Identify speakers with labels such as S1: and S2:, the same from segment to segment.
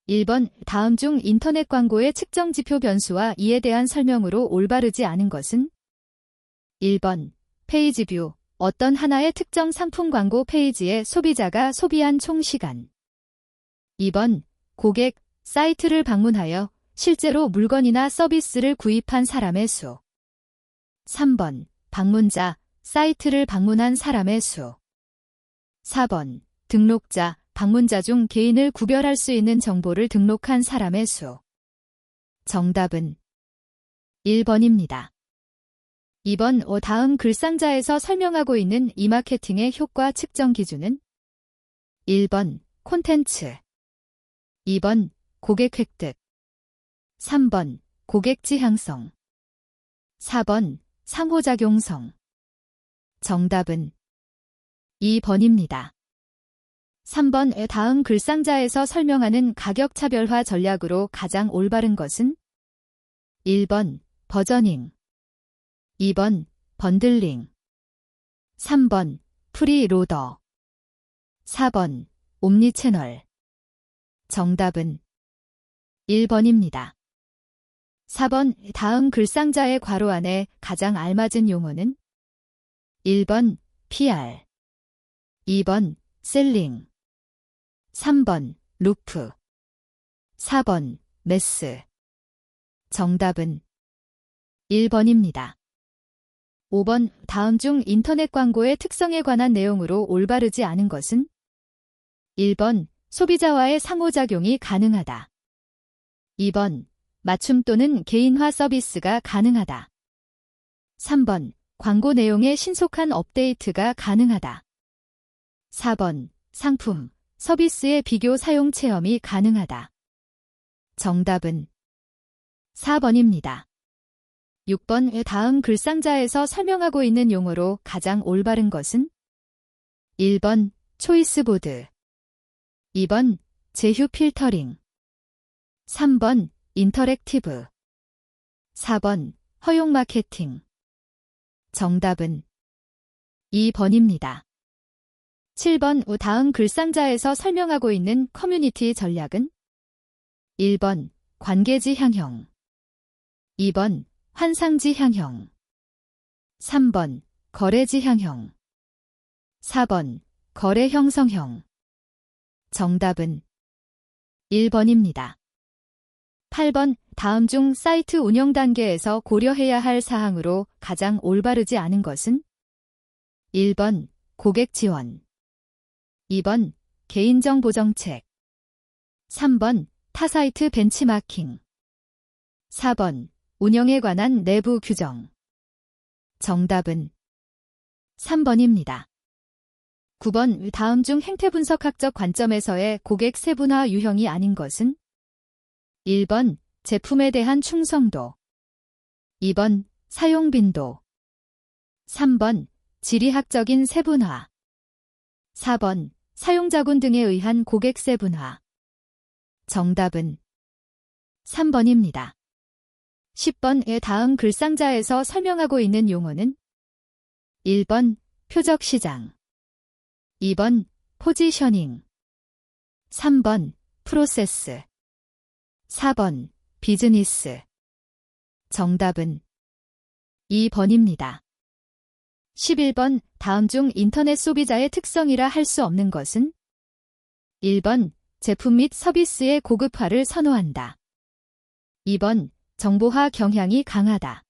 S1: 1번 다음 중 인터넷 광고의 측정 지표 변수와 이에 대한 설명으로 올바르지 않은 것은? 1번 페이지 뷰, 어떤 하나의 특정 상품 광고 페이지에 소비자가 소비한 총 시간. 2번 고객, 사이트를 방문하여 실제로 물건이나 서비스를 구입한 사람의 수. 3번 방문자, 사이트를 방문한 사람의 수. 4번 등록자, 방문자 중 개인을 구별할 수 있는 정보를 등록한 사람의 수. 정답은 1번입니다. 2번 다음 글상자에서 설명하고 있는 이마케팅의 효과 측정 기준은? 1번 콘텐츠, 2번 고객 획득, 3번 고객 지향성, 4번 상호작용성. 정답은 2번입니다. 3번 다음 글상자에서 설명하는 가격차별화 전략으로 가장 올바른 것은? 1번 버저닝, 2번 번들링, 3번 프리로더, 4번 옴니채널. 정답은 1번입니다. 4번 다음 글상자의 괄호 안에 가장 알맞은 용어는? 1번 PR, 2번 셀링, 3번 루프, 4번 매스. 정답은 1번입니다. 5번 다음 중 인터넷 광고의 특성에 관한 내용으로 올바르지 않은 것은? 1번 소비자와의 상호작용이 가능하다. 2번 맞춤 또는 개인화 서비스가 가능하다. 3번 광고 내용의 신속한 업데이트가 가능하다. 4번 상품, 서비스의 비교 사용 체험이 가능하다. 정답은 4번입니다. 6번 다음 글상자에서 설명하고 있는 용어로 가장 올바른 것은? 1번 초이스보드, 2번 제휴 필터링, 3번 인터랙티브, 4번 허용 마케팅. 정답은 2번입니다. 7번 다음 글상자에서 설명하고 있는 커뮤니티 전략은? 1번 관계지향형, 2번 환상지향형, 3번 거래지향형, 4번 거래형성형. 정답은 1번입니다. 8번 다음 중 사이트 운영 단계에서 고려해야 할 사항으로 가장 올바르지 않은 것은? 1번 고객 지원, 2번 개인정보 정책, 3번 타사이트 벤치마킹, 4번 운영에 관한 내부 규정. 정답은 3번입니다. 9번 다음 중 행태 분석학적 관점에서의 고객 세분화 유형이 아닌 것은? 1번 제품에 대한 충성도, 2번 사용 빈도, 3번 지리학적인 세분화, 4번 사용자군 등에 의한 고객 세분화. 정답은 3번입니다. 10번 다음 글상자에서 설명하고 있는 용어는? 1번 표적시장, 2번 포지셔닝, 3번 프로세스, 4번 비즈니스. 정답은 2번입니다. 11번 다음 중 인터넷 소비자의 특성이라 할 수 없는 것은? 1번 제품 및 서비스의 고급화를 선호한다. 2번 정보화 경향이 강하다.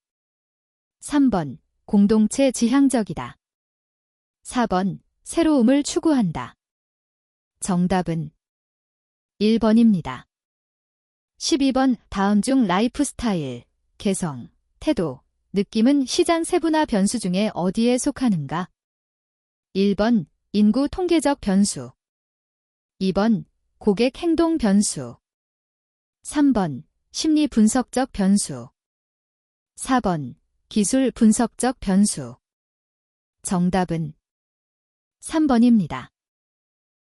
S1: 3번 공동체 지향적이다. 4번 새로움을 추구한다. 정답은 1번입니다. 12번 다음 중 라이프 스타일, 개성, 태도, 느낌은 시장 세분화 변수 중에 어디에 속하는가? 1번 인구 통계적 변수, 2번 고객 행동 변수, 3번 심리 분석적 변수, 4번 기술 분석적 변수. 정답은 3번입니다.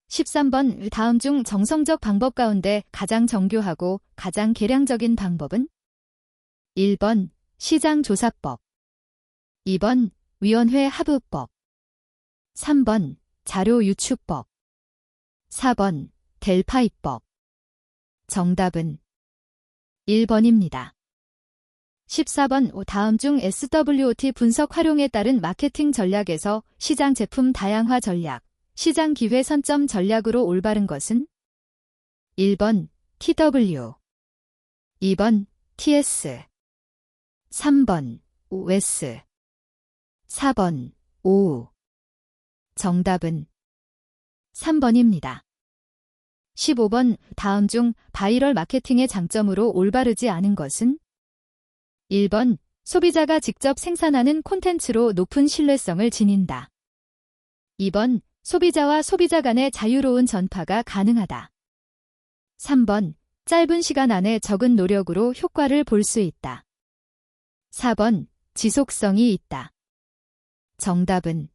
S1: 13번 다음 중 정성적 방법 가운데 가장 정교하고 가장 계량적인 방법은? 1번 시장조사법, 2번 위원회 합의법, 3번 자료유축법, 4번 델파이법. 정답은 1번입니다. 14번 다음 중 SWOT 분석 활용에 따른 마케팅 전략에서 시장 제품 다양화 전략, 시장 기회 선점 전략으로 올바른 것은? 1번 TW, 2번 TS, 3번 OS, 4번 OU. 정답은 3번입니다. 15번 다음 중 바이럴 마케팅의 장점으로 올바르지 않은 것은? 1번 소비자가 직접 생산하는 콘텐츠로 높은 신뢰성을 지닌다. 2번 소비자와 소비자 간의 자유로운 전파가 가능하다. 3번 짧은 시간 안에 적은 노력으로 효과를 볼 수 있다. 4번 지속성이 있다. 정답은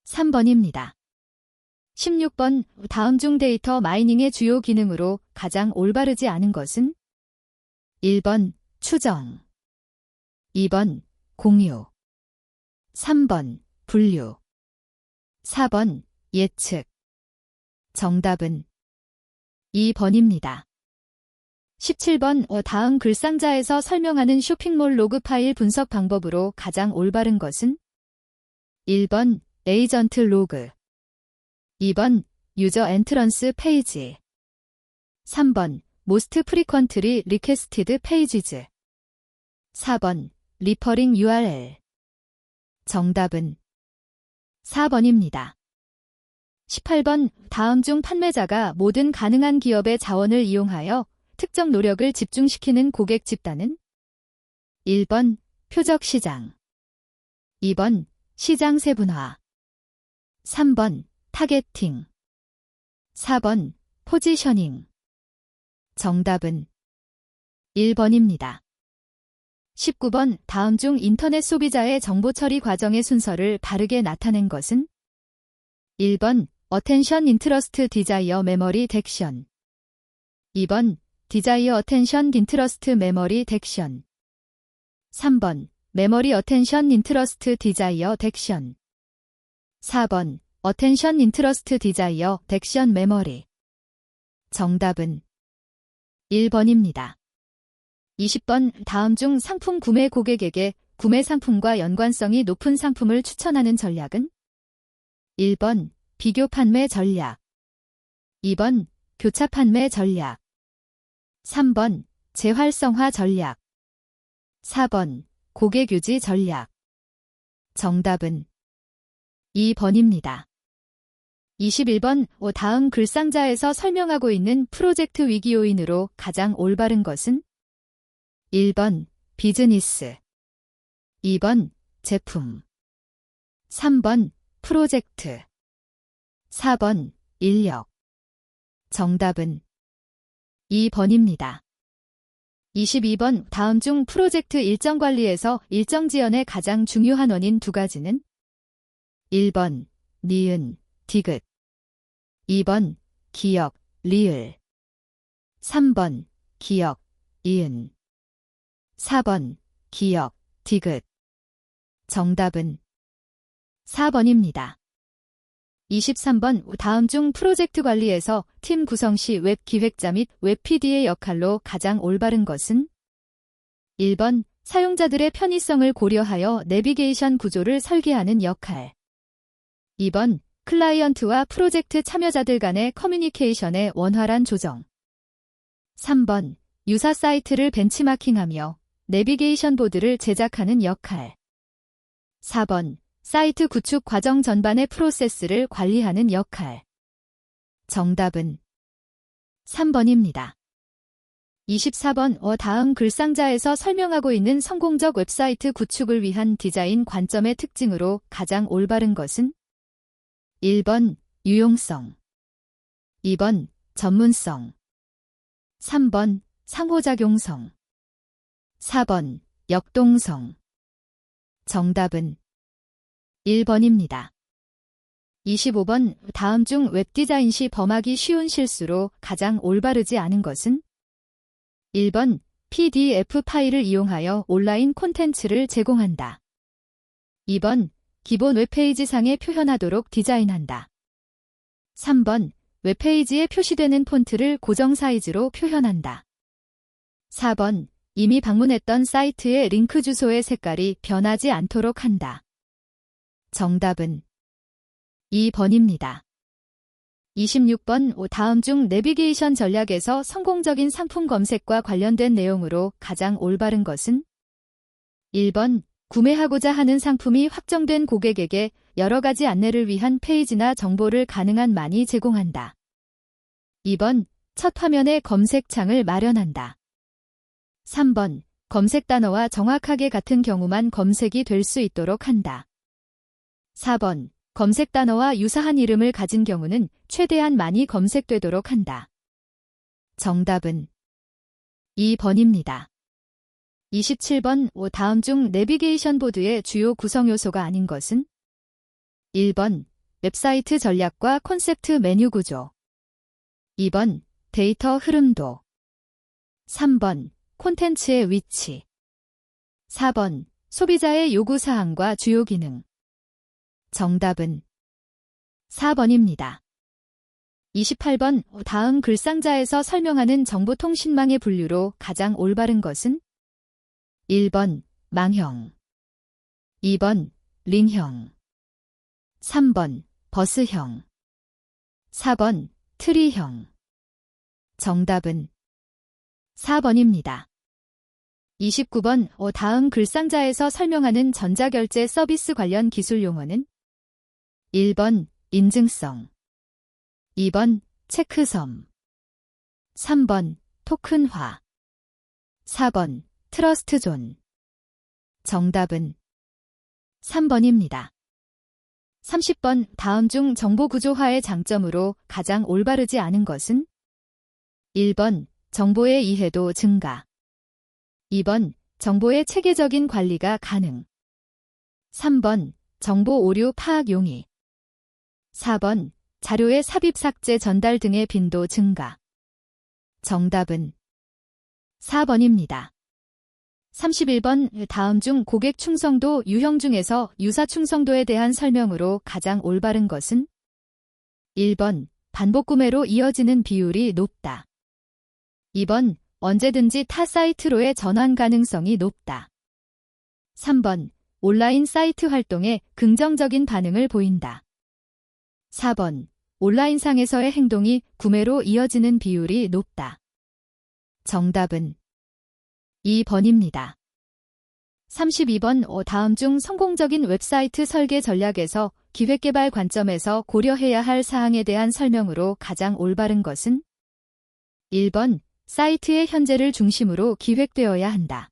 S1: 3번입니다. 16번 다음 중 데이터 마이닝의 주요 기능으로 가장 올바르지 않은 것은? 1번 추정, 2번 공유, 3번 분류, 4번 예측. 정답은 2번입니다. 17번 다음 글상자에서 설명하는 쇼핑몰 로그 파일 분석 방법으로 가장 올바른 것은? 1번 에이전트 로그, 2번 유저 엔트런스 페이지, 3번 모스트 프리퀀트리 리퀘스티드 페이지즈, 4번 리퍼링 URL. 정답은 4번입니다. 18번 다음 중 판매자가 모든 가능한 기업의 자원을 이용하여 특정 노력을 집중시키는 고객 집단은? 1번 표적 시장, 2번 시장 세분화, 3번 타겟팅, 4번 포지셔닝. 정답은 1번입니다. 19번 다음 중 인터넷 소비자의 정보 처리 과정의 순서를 바르게 나타낸 것은? 1번 어텐션 인트러스트 디자이어 메모리 덱션, 2번 디자이어 어텐션 인트러스트 메모리 덱션, 3번 메모리 어텐션 인트러스트 디자이어 덱션, 4번 어텐션 인트러스트 디자이어 덱션 메모리. 정답은 1번입니다. 20번 다음 중 상품 구매 고객에게 구매 상품과 연관성이 높은 상품을 추천하는 전략은? 1번 비교 판매 전략, 2번 교차 판매 전략, 3번 재활성화 전략, 4번 고객 유지 전략. 정답은 2번입니다. 21번 다음 글상자에서 설명하고 있는 프로젝트 위기 요인으로 가장 올바른 것은? 1번 비즈니스, 2번 제품, 3번 프로젝트, 4번 인력. 정답은 2번입니다. 22번 다음 중 프로젝트 일정 관리에서 일정 지연의 가장 중요한 원인 두 가지는? 1번 니은, 디귿, 2번 기역, 리을, 3번 기역, 이은, 4번 기역, 디귿. 정답은 4번입니다. 23번 다음 중 프로젝트 관리에서 팀 구성 시 웹 기획자 및 웹 PD의 역할로 가장 올바른 것은? 1번 사용자들의 편의성을 고려하여 내비게이션 구조를 설계하는 역할, 2번 클라이언트와 프로젝트 참여자들 간의 커뮤니케이션의 원활한 조정, 3번 유사 사이트를 벤치마킹하며 내비게이션 보드를 제작하는 역할, 4번 사이트 구축 과정 전반의 프로세스를 관리하는 역할. 정답은 3번입니다. 24번 다음 글상자에서 설명하고 있는 성공적 웹사이트 구축을 위한 디자인 관점의 특징으로 가장 올바른 것은? 1번 유용성, 2번 전문성, 3번 상호작용성, 4번 역동성. 정답은 1번입니다. 25번 다음 중 웹디자인 시 범하기 쉬운 실수로 가장 올바르지 않은 것은? 1번 PDF 파일을 이용하여 온라인 콘텐츠를 제공한다. 2번 기본 웹페이지 상에 표현하도록 디자인한다. 3번 웹페이지에 표시되는 폰트를 고정 사이즈로 표현한다. 4번. 이미 방문했던 사이트의 링크 주소의 색깔이 변하지 않도록 한다. 정답은 2번입니다. 26번. 다음 중 내비게이션 전략에서 성공적인 상품 검색과 관련된 내용으로 가장 올바른 것은? 1번. 구매하고자 하는 상품이 확정된 고객에게 여러 가지 안내를 위한 페이지나 정보를 가능한 많이 제공한다. 2번. 첫 화면에 검색창을 마련한다. 3번. 검색 단어와 정확하게 같은 경우만 검색이 될 수 있도록 한다. 4번. 검색 단어와 유사한 이름을 가진 경우는 최대한 많이 검색되도록 한다. 정답은 2번입니다. 27번. 다음 중 내비게이션 보드의 주요 구성 요소가 아닌 것은? 1번. 웹사이트 전략과 콘셉트 메뉴 구조. 2번. 데이터 흐름도. 3번. 콘텐츠의 위치. 4번. 소비자의 요구사항과 주요 기능. 정답은 4번입니다. 28번. 다음 글상자에서 설명하는 정보통신망의 분류로 가장 올바른 것은? 1번. 망형. 2번. 링형. 3번. 버스형. 4번. 트리형. 정답은 4번입니다. 29번. 다음 글상자에서 설명하는 전자결제 서비스 관련 기술 용어는? 1번. 인증성. 2번. 체크섬. 3번. 토큰화. 4번. 트러스트존. 정답은 3번입니다. 30번. 다음 중 정보 구조화의 장점으로 가장 올바르지 않은 것은? 1번. 정보의 이해도 증가. 2번. 정보의 체계적인 관리가 가능. 3번. 정보 오류 파악 용이. 4번. 자료의 삽입 삭제 전달 등의 빈도 증가. 정답은 4번입니다. 31번. 다음 중 고객 충성도 유형 중에서 유사 충성도에 대한 설명으로 가장 올바른 것은? 1번. 반복 구매로 이어지는 비율이 높다. 2번. 언제든지 타 사이트로의 전환 가능성이 높다. 3번. 온라인 사이트 활동에 긍정적인 반응을 보인다. 4번. 온라인상에서의 행동이 구매로 이어지는 비율이 높다. 정답은 2번입니다. 32번. 다음 중 성공적인 웹사이트 설계 전략에서 기획개발 관점에서 고려해야 할 사항에 대한 설명으로 가장 올바른 것은? 1번. 사이트의 현재를 중심으로 기획되어야 한다.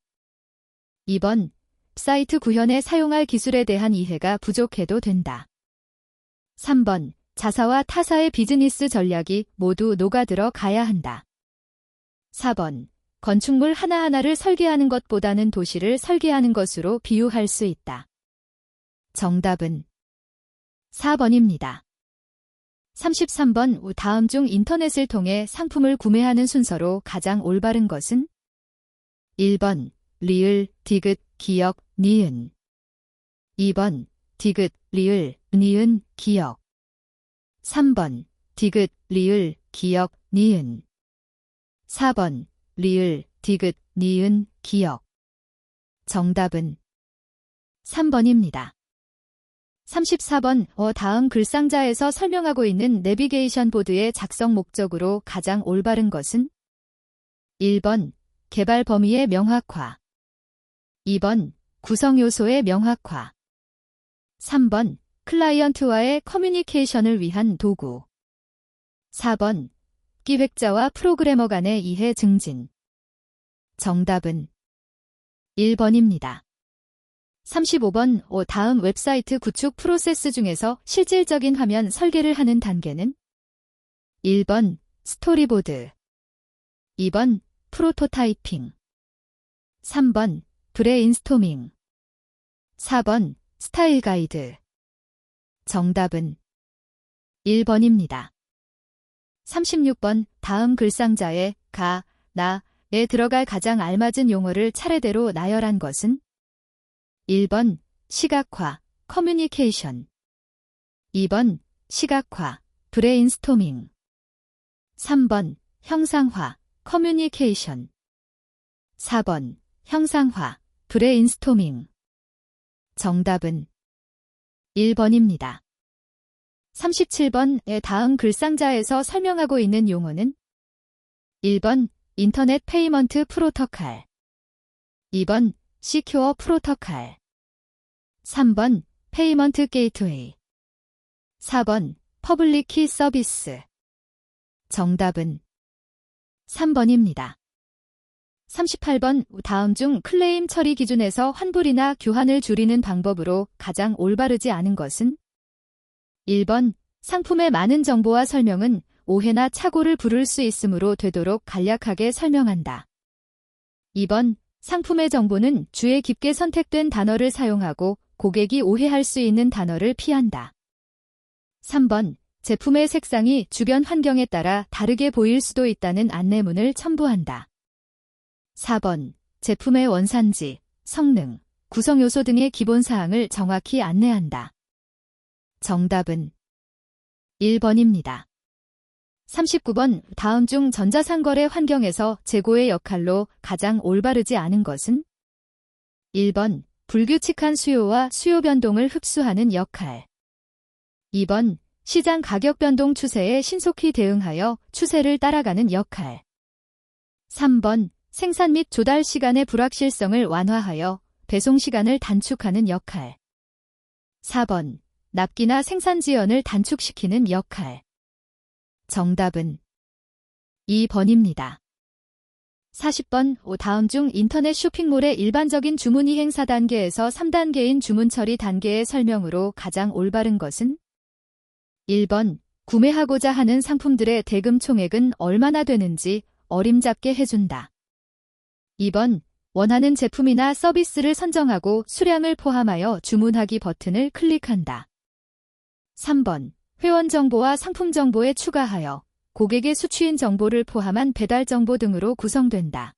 S1: 2번. 사이트 구현에 사용할 기술에 대한 이해가 부족해도 된다. 3번. 자사와 타사의 비즈니스 전략이 모두 녹아들어 가야 한다. 4번. 건축물 하나하나를 설계하는 것보다는 도시를 설계하는 것으로 비유할 수 있다. 정답은 4번입니다. 33번. 다음 중 인터넷을 통해 상품을 구매하는 순서로 가장 올바른 것은? 1번. 리을, 디귿, 기역, 니은. 2번. 디귿, 리을, 니은, 기역. 3번. 디귿, 리을, 기역, 니은. 4번. 리을, 디귿, 니은, 기역. 정답은 3번입니다. 34번. 다음 글상자에서 설명하고 있는 내비게이션 보드의 작성 목적으로 가장 올바른 것은? 1번. 개발 범위의 명확화. 2번. 구성 요소의 명확화. 3번. 클라이언트와의 커뮤니케이션을 위한 도구. 4번. 기획자와 프로그래머 간의 이해 증진. 정답은 1번입니다. 35번. 다음 웹사이트 구축 프로세스 중에서 실질적인 화면 설계를 하는 단계는? 1번. 스토리보드. 2번. 프로토타이핑. 3번. 브레인스토밍. 4번. 스타일 가이드. 정답은 1번입니다. 36번. 다음 글상자에 가, 나에 들어갈 가장 알맞은 용어를 차례대로 나열한 것은? 1번. 시각화, 커뮤니케이션. 2번. 시각화, 브레인스토밍. 3번 형상화, 커뮤니케이션. 4번 형상화, 브레인스토밍. 정답은 1번입니다. 37번의 다음 글상자에서 설명하고 있는 용어는 1번 인터넷 페이먼트 프로토콜, 2번 시큐어 프로토콜, 3번 페이먼트 게이트웨이, 4번 퍼블릭 키 서비스. 정답은 3번입니다. 38번 다음 중 클레임 처리 기준에서 환불이나 교환을 줄이는 방법으로 가장 올바르지 않은 것은 1번 상품의 많은 정보와 설명은 오해나 착오를 부를 수 있으므로 되도록 간략하게 설명한다. 2번 상품의 정보는 주의 깊게 선택된 단어를 사용하고 고객이 오해할 수 있는 단어를 피한다. 3번 제품의 색상이 주변 환경에 따라 다르게 보일 수도 있다는 안내문을 첨부한다. 4번 제품의 원산지, 성능, 구성 요소 등의 기본 사항을 정확히 안내한다. 정답은 1번입니다. 39번 다음 중 전자상거래 환경에서 재고의 역할로 가장 올바르지 않은 것은 1번 불규칙한 수요와 수요 변동을 흡수하는 역할, 2번 시장 가격 변동 추세에 신속히 대응하여 추세를 따라가는 역할, 3번 생산 및 조달 시간의 불확실성을 완화하여 배송 시간을 단축하는 역할, 4번 납기나 생산 지연을 단축시키는 역할. 정답은 2번입니다. 40번 다음 중 인터넷 쇼핑몰의 일반적인 주문 이행 4단계에서 3단계인 주문 처리 단계의 설명으로 가장 올바른 것은 1번 구매하고자 하는 상품들의 대금 총액은 얼마나 되는지 어림잡게 해준다. 2번 원하는 제품이나 서비스를 선정하고 수량을 포함하여 주문하기 버튼을 클릭한다. 3번 회원 정보와 상품 정보에 추가하여 고객의 수취인 정보를 포함한 배달 정보 등으로 구성된다.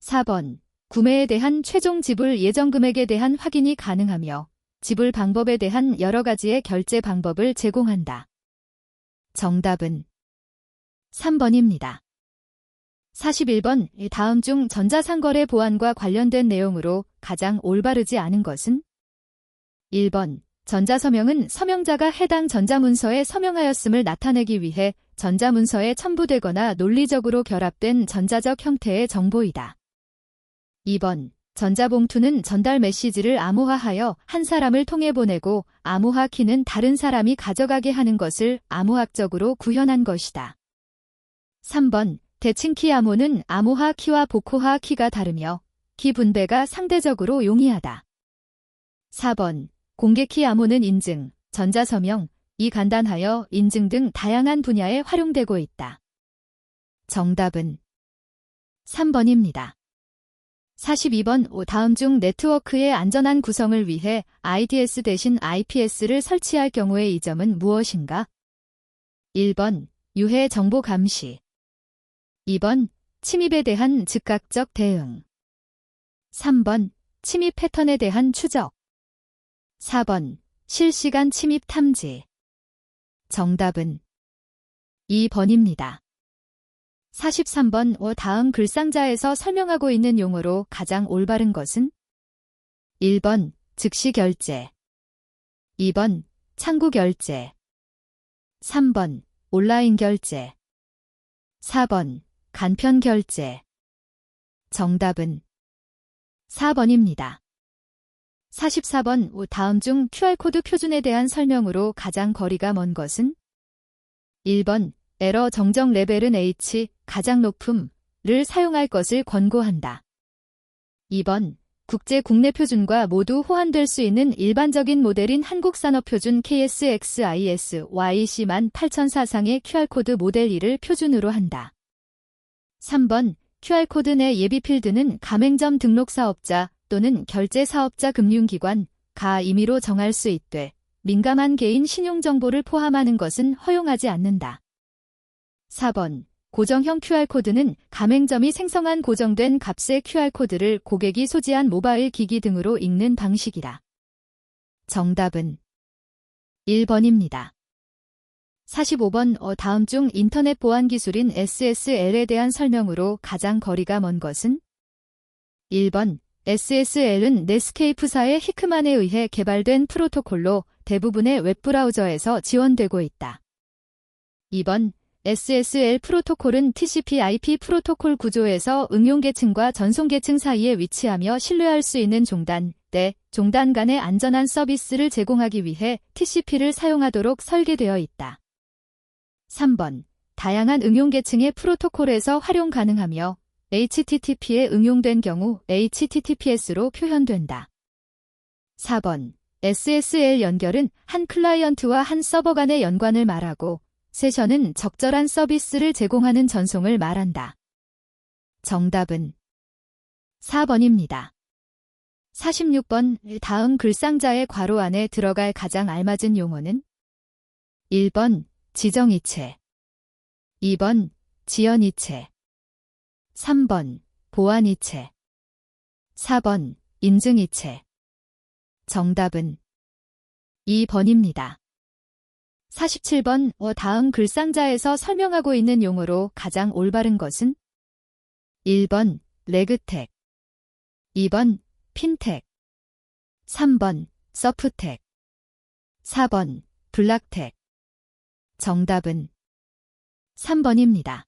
S1: 4번 구매에 대한 최종 지불 예정 금액에 대한 확인이 가능하며 지불 방법에 대한 여러 가지의 결제 방법을 제공한다. 정답은 3번입니다. 41번 다음 중 전자상거래 보안과 관련된 내용으로 가장 올바르지 않은 것은 1번 전자서명은 서명자가 해당 전자문서에 서명하였음을 나타내기 위해 전자문서에 첨부되거나 논리적으로 결합된 전자적 형태의 정보이다. 2번 전자봉투는 전달 메시지를 암호화하여 한 사람을 통해 보내고 암호화 키는 다른 사람이 가져가게 하는 것을 암호학적으로 구현한 것이다. 3번 대칭키 암호는 암호화 키와 복호화 키가 다르며 키 분배가 상대적으로 용이하다. 4번 공개키 암호는 인증, 전자서명, 이 간단하여 인증 등 다양한 분야에 활용되고 있다. 정답은 3번입니다. 42번 다음 중 네트워크의 안전한 구성을 위해 IDS 대신 IPS를 설치할 경우의 이점은 무엇인가? 1번 유해 정보 감시, 2번 침입에 대한 즉각적 대응, 3번 침입 패턴에 대한 추적, 4번 실시간 침입 탐지. 정답은 2번입니다. 43번 다음 글상자에서 설명하고 있는 용어로 가장 올바른 것은 1번 즉시 결제, 2번 창구 결제, 3번 온라인 결제, 4번 간편 결제. 정답은 4번입니다. 44번 다음 중 QR코드 표준에 대한 설명으로 가장 거리가 먼 것은 1번 에러 정정 레벨은 H, 가장 높음을 사용할 것을 권고한다. 2번 국제 국내 표준과 모두 호환될 수 있는 일반적인 모델인 한국산업표준 KSXIS YC18004상의 QR코드 모델 2를 표준으로 한다. 3번 QR코드 내 예비 필드는 가맹점 등록 사업자 또는 결제 사업자 금융기관, 가 임의로 정할 수 있되 민감한 개인 신용정보를 포함하는 것은 허용하지 않는다. 4번 고정형 QR코드는 가맹점이 생성한 고정된 값의 QR코드를 고객이 소지한 모바일 기기 등으로 읽는 방식이다. 정답은 1번입니다. 45번 다음 중 인터넷 보안 기술인 SSL에 대한 설명으로 가장 거리가 먼 것은? 1번 SSL은 넷스케이프사의 히크만에 의해 개발된 프로토콜로 대부분의 웹브라우저에서 지원되고 있다. 2번 SSL 프로토콜은 TCP/IP 프로토콜 구조에서 응용계층과 전송계층 사이에 위치하며 신뢰할 수 있는 종단 간의 안전한 서비스를 제공하기 위해 TCP를 사용하도록 설계되어 있다. 3번 다양한 응용계층의 프로토콜에서 활용 가능하며 HTTP에 응용된 경우 HTTPS로 표현된다. 4번 SSL 연결은 한 클라이언트와 한 서버 간의 연관을 말하고 세션은 적절한 서비스를 제공하는 전송을 말한다. 정답은 4번입니다. 46번 다음 글상자의 괄호 안에 들어갈 가장 알맞은 용어는? 1번 지정이체 2번 지연이체 3번 보안이체 4번 인증이체 정답은 2번입니다. 47번 다음 글상자에서 설명하고 있는 용어로 가장 올바른 것은? 1번 레그텍 2번 핀텍 3번 서프텍 4번 블락텍 정답은 3번입니다.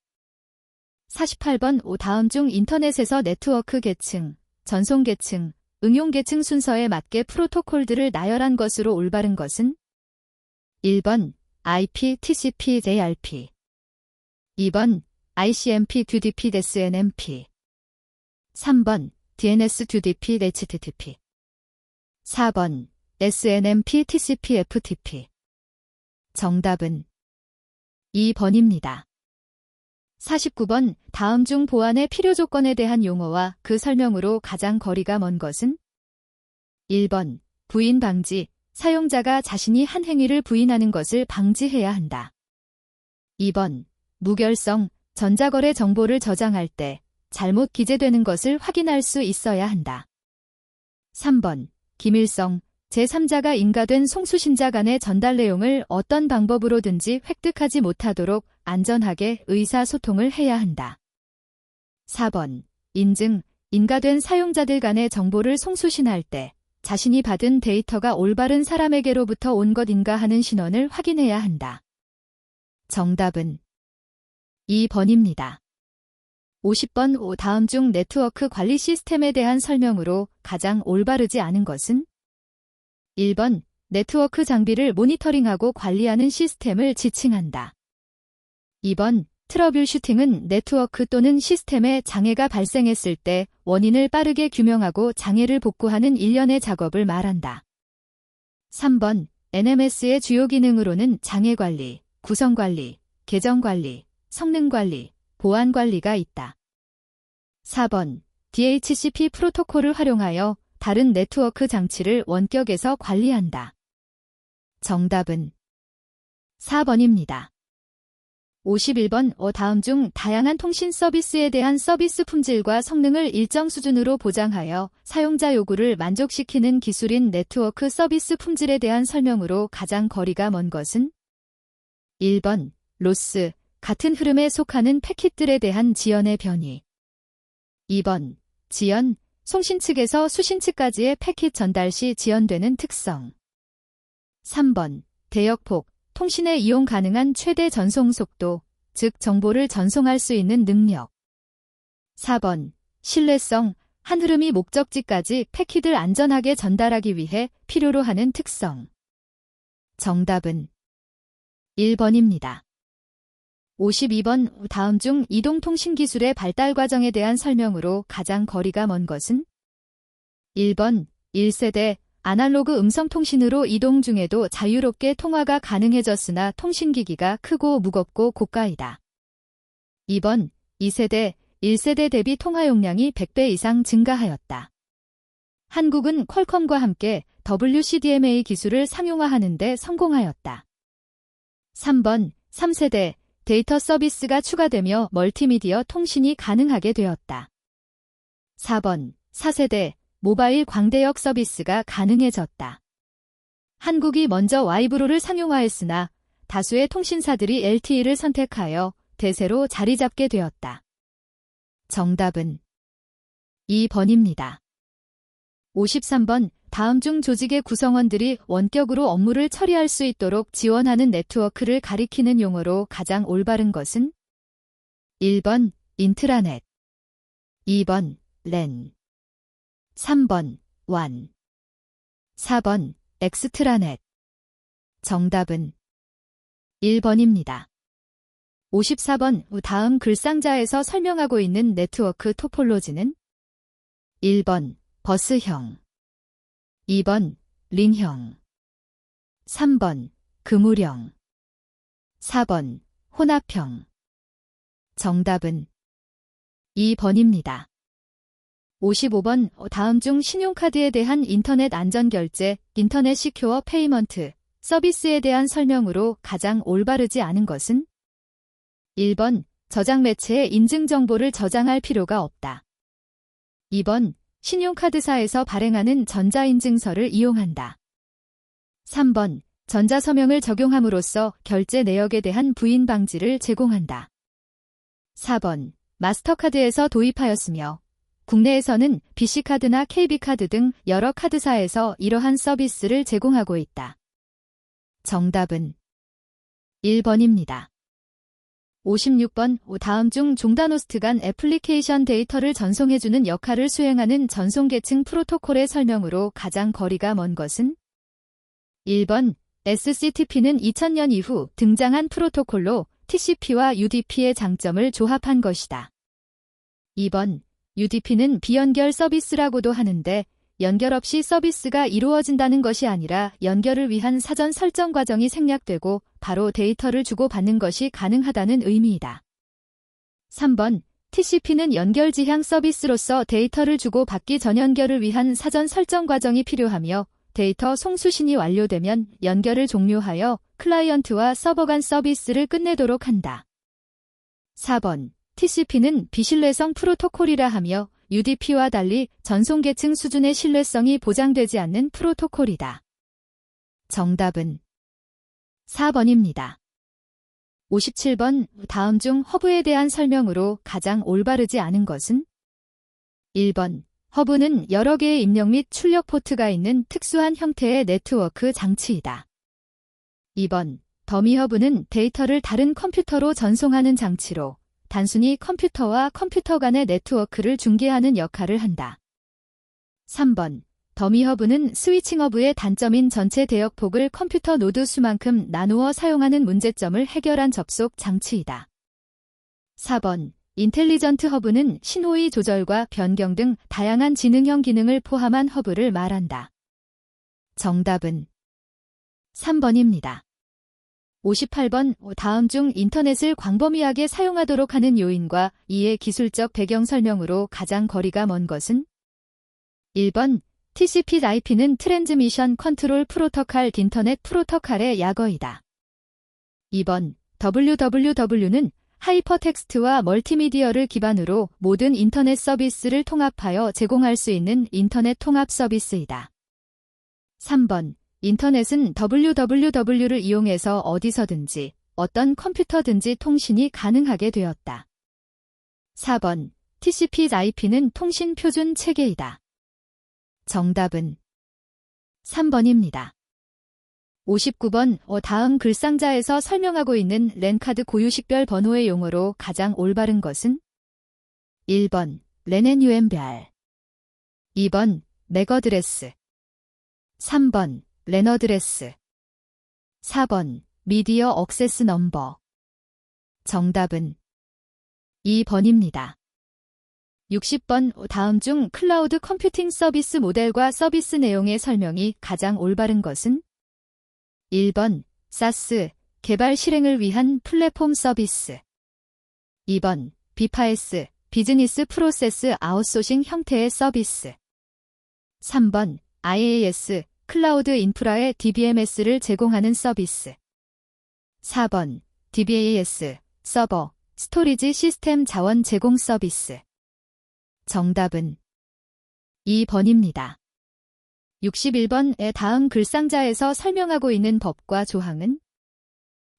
S1: 48번 다음 중 인터넷에서 네트워크 계층, 전송 계층, 응용 계층 순서에 맞게 프로토콜들을 나열한 것으로 올바른 것은? 1번 IP, TCP, JRP 2번 ICMP, DDP, SNMP 3번 DNS, DDP, HTTP 4번 SNMP, TCP, FTP 정답은 2번입니다. 49번 다음 중 보안의 필요 조건에 대한 용어와 그 설명으로 가장 거리가 먼 것은? 1번 부인 방지, 사용자가 자신이 한 행위를 부인하는 것을 방지해야 한다. 2번 무결성, 전자거래 정보를 저장할 때 잘못 기재되는 것을 확인할 수 있어야 한다. 3번 기밀성, 제3자가 인가된 송수신자 간의 전달 내용을 어떤 방법으로든지 획득하지 못하도록 안전하게 의사소통을 해야 한다. 4번 인증, 인가된 사용자들 간의 정보를 송수신할 때 자신이 받은 데이터가 올바른 사람에게로부터 온 것인가 하는 신원을 확인해야 한다. 정답은 2번입니다. 50번 다음 중 네트워크 관리 시스템에 대한 설명으로 가장 올바르지 않은 것은? 1번 네트워크 장비를 모니터링하고 관리하는 시스템을 지칭한다. 2번 트러블슈팅은 네트워크 또는 시스템에 장애가 발생했을 때 원인을 빠르게 규명하고 장애를 복구하는 일련의 작업을 말한다. 3번 NMS의 주요 기능으로는 장애 관리, 구성 관리, 계정 관리, 성능 관리, 보안 관리가 있다. 4번 DHCP 프로토콜을 활용하여 다른 네트워크 장치를 원격에서 관리한다. 정답은 4번입니다. 51번 다음 중 다양한 통신 서비스에 대한 서비스 품질과 성능을 일정 수준으로 보장하여 사용자 요구를 만족시키는 기술인 네트워크 서비스 품질에 대한 설명으로 가장 거리가 먼 것은? 1번 로스, 같은 흐름에 속하는 패킷들에 대한 지연의 변이 2번 지연, 송신 측에서 수신 측까지의 패킷 전달 시 지연되는 특성 3번 대역폭, 통신에 이용 가능한 최대 전송 속도, 즉 정보를 전송할 수 있는 능력 4번 신뢰성, 한 흐름이 목적지까지 패킷을 안전하게 전달하기 위해 필요로 하는 특성 정답은 1번입니다. 52번 다음 중 이동통신기술의 발달 과정에 대한 설명으로 가장 거리가 먼 것은? 1번 1세대 아날로그 음성통신으로 이동 중에도 자유롭게 통화가 가능해졌으나 통신기기가 크고 무겁고 고가이다. 2번 2세대 1세대 대비 통화 용량이 100배 이상 증가하였다. 한국은 퀄컴과 함께 WCDMA 기술을 상용화하는 데 성공하였다. 3번 3세대 데이터 서비스가 추가되며 멀티미디어 통신이 가능하게 되었다. 4번 4세대 모바일 광대역 서비스가 가능해졌다. 한국이 먼저 와이브로를 상용화했으나 다수의 통신사들이 LTE를 선택하여 대세로 자리 잡게 되었다. 정답은 2번입니다. 53번. 다음 중 조직의 구성원들이 원격으로 업무를 처리할 수 있도록 지원하는 네트워크를 가리키는 용어로 가장 올바른 것은? 1번 인트라넷, 2번 랜, 3번 WAN, 4번 엑스트라넷. 정답은 1번입니다. 54번. 다음 글상자에서 설명하고 있는 네트워크 토폴로지는? 1번 버스형, 2번 링형, 3번 그물형, 4번 혼합형. 정답은 2번입니다. 55번. 다음 중 신용카드에 대한 인터넷 안전결제, 인터넷 시큐어 페이먼트 서비스에 대한 설명으로 가장 올바르지 않은 것은? 1번 저장 매체의 인증 정보를 저장할 필요가 없다. 2번 신용카드사에서 발행하는 전자인증서를 이용한다. 3번 전자서명을 적용함으로써 결제 내역에 대한 부인 방지를 제공한다. 4번 마스터카드에서 도입하였으며 국내에서는 BC카드나 KB카드 등 여러 카드사에서 이러한 서비스를 제공하고 있다. 정답은 1번입니다. 56번. 다음 중 종단호스트 간 애플리케이션 데이터를 전송해주는 역할을 수행하는 전송계층 프로토콜의 설명으로 가장 거리가 먼 것은? 1번 SCTP는 2000년 이후 등장한 프로토콜로 TCP와 UDP의 장점을 조합한 것이다. 2번 UDP는 비연결 서비스라고도 하는데 연결 없이 서비스가 이루어진다는 것이 아니라 연결을 위한 사전 설정 과정이 생략되고 바로 데이터를 주고받는 것이 가능하다는 의미이다. 3번 TCP는 연결 지향 서비스로서 데이터를 주고받기 전 연결을 위한 사전 설정 과정이 필요하며 데이터 송수신이 완료되면 연결을 종료하여 클라이언트와 서버 간 서비스를 끝내도록 한다. 4번 TCP는 비신뢰성 프로토콜이라 하며 UDP와 달리 전송계층 수준의 신뢰성이 보장되지 않는 프로토콜이다. 정답은 4번입니다. 57번. 다음 중 허브에 대한 설명으로 가장 올바르지 않은 것은? 1번 허브는 여러 개의 입력 및 출력 포트가 있는 특수한 형태의 네트워크 장치이다. 2번 더미 허브는 데이터를 다른 컴퓨터로 전송하는 장치로 단순히 컴퓨터와 컴퓨터 간의 네트워크를 중개하는 역할을 한다. 3번 더미 허브는 스위칭 허브의 단점인 전체 대역폭을 컴퓨터 노드 수만큼 나누어 사용하는 문제점을 해결한 접속 장치이다. 4번 인텔리전트 허브는 신호의 조절과 변경 등 다양한 지능형 기능을 포함한 허브를 말한다. 정답은 3번입니다. 58번. 다음 중 인터넷을 광범위하게 사용하도록 하는 요인과 이의 기술적 배경 설명으로 가장 거리가 먼 것은? 1번 TCP/IP는 트랜스미션 컨트롤 프로토콜 인터넷 프로토콜의 약어이다. 2번 WWW는 하이퍼텍스트와 멀티미디어를 기반으로 모든 인터넷 서비스를 통합하여 제공할 수 있는 인터넷 통합 서비스이다. 3번 인터넷은 www를 이용해서 어디서든지 어떤 컴퓨터든지 통신이 가능하게 되었다. 4번 TCP/IP는 통신 표준 체계이다. 정답은 3번입니다. 59번. 다음 글상자에서 설명하고 있는 랜카드 고유식별 번호의 용어로 가장 올바른 것은? 1번 랜 UM별, 2번 맥어드레스, 3번 랜어드레스, 4번 미디어 억세스 넘버. 정답은 2번입니다. 60번. 다음 중 클라우드 컴퓨팅 서비스 모델과 서비스 내용의 설명이 가장 올바른 것은? 1번 사스, 개발 실행을 위한 플랫폼 서비스, 2번 BPaaS, 비즈니스 프로세스 아웃소싱 형태의 서비스, 3번 IaaS, 클라우드 인프라의 DBMS를 제공하는 서비스, 4번 DBaaS, 서버, 스토리지 시스템 자원 제공 서비스. 정답은 2번입니다. 61번의 다음 글상자에서 설명하고 있는 법과 조항은?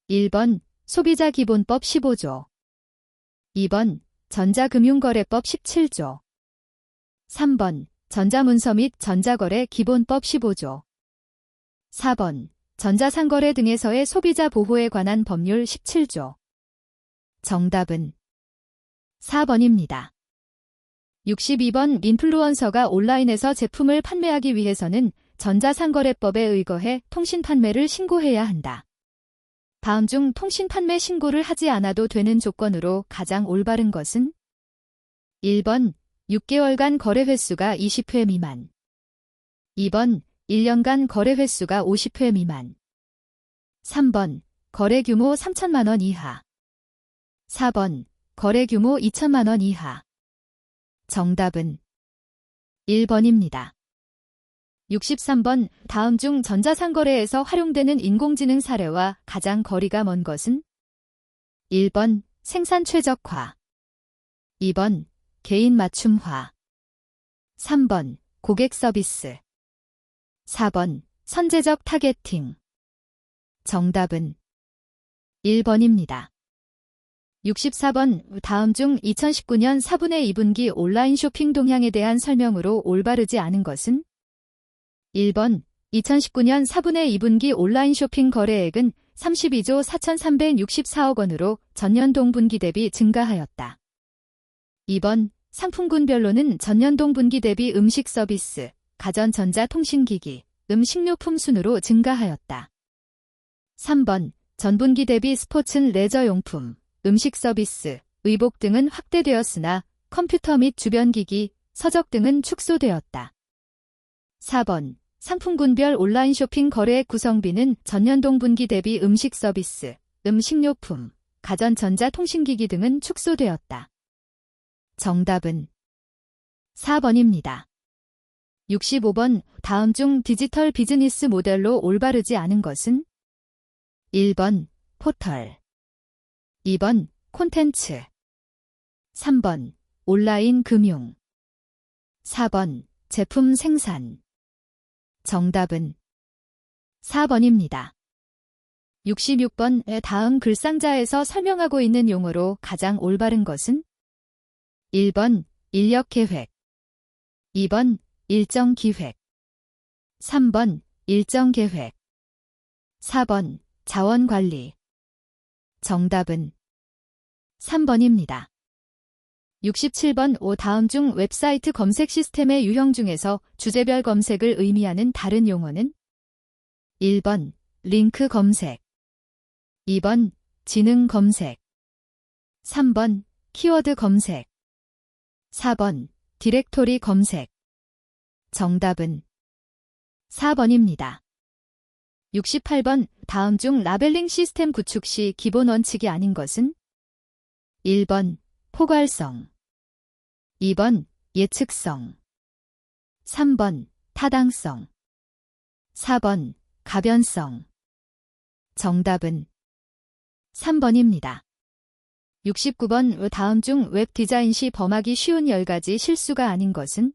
S1: 1번 소비자 기본법 15조 2번 전자금융거래법 17조 3번 전자문서 및 전자거래 기본법 15조 4번 전자상거래 등에서의 소비자 보호에 관한 법률 17조 정답은 4번입니다. 62번 인플루언서가 온라인에서 제품을 판매하기 위해서는 전자상거래법에 의거해 통신판매를 신고해야 한다. 다음 중 통신판매 신고를 하지 않아도 되는 조건으로 가장 올바른 것은 1번 6개월간 거래 횟수가 20회 미만 2번 1년간 거래 횟수가 50회 미만 3번 거래 규모 3천만 원 이하 4번 거래 규모 2천만 원 이하 정답은 1번입니다. 63번 다음 중 전자상거래에서 활용되는 인공지능 사례와 가장 거리가 먼 것은 1번 생산 최적화 2번 개인 맞춤화 3번 고객 서비스 4번 선제적 타겟팅 정답은 1번입니다. 64번 다음 중 2019년 4분의 2분기 온라인 쇼핑 동향에 대한 설명으로 올바르지 않은 것은 1번 2019년 4분의 2분기 온라인 쇼핑 거래액은 32조 4,364억 원으로 전년 동분기 대비 증가하였다. 2번 상품군별로는 전년 동분기 대비 음식 서비스, 가전전자통신기기, 식료품 순으로 증가하였다. 3번 전분기 대비 스포츠 레저용품, 음식 서비스, 의복 등은 확대되었으나 컴퓨터 및 주변기기, 서적 등은 축소되었다. 4번 상품군별 온라인 쇼핑 거래액 구성비는 전년 동분기 대비 음식 서비스, 식료품, 가전전자통신기기 등은 축소되었다. 정답은 4번입니다. 65번 다음 중 디지털 비즈니스 모델로 올바르지 않은 것은 1번 포털 2번 콘텐츠 3번 온라인 금융 4번 제품 생산 정답은 4번입니다. 66번 다음 글상자에서 설명하고 있는 용어로 가장 올바른 것은 1번 인력계획 2번 일정기획 3번 일정계획 4번 자원관리 정답은 3번입니다. 67번 다음 중 웹사이트 검색 시스템의 유형 중에서 주제별 검색을 의미하는 다른 용어는 1번 링크 검색 2번 지능 검색 3번 키워드 검색 4번 디렉토리 검색 정답은 4번입니다. 68번 다음 중 라벨링 시스템 구축 시 기본 원칙이 아닌 것은 1번 포괄성 2번 예측성 3번 타당성 4번 가변성 정답은 3번입니다. 69번 다음 중 웹 디자인 시 범하기 쉬운 10가지 실수가 아닌 것은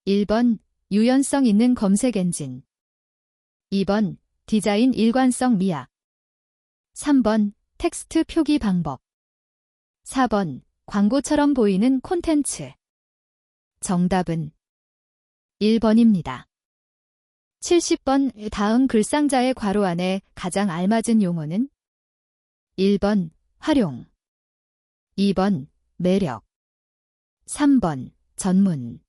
S1: 1번 유연성 있는 검색 엔진 2번 디자인 일관성 미약 3번 텍스트 표기 방법 4번 광고처럼 보이는 콘텐츠 정답은 1번입니다. 70번 다음 글상자의 괄호 안에 가장 알맞은 용어는 1번 활용 2번 매력 3번 전문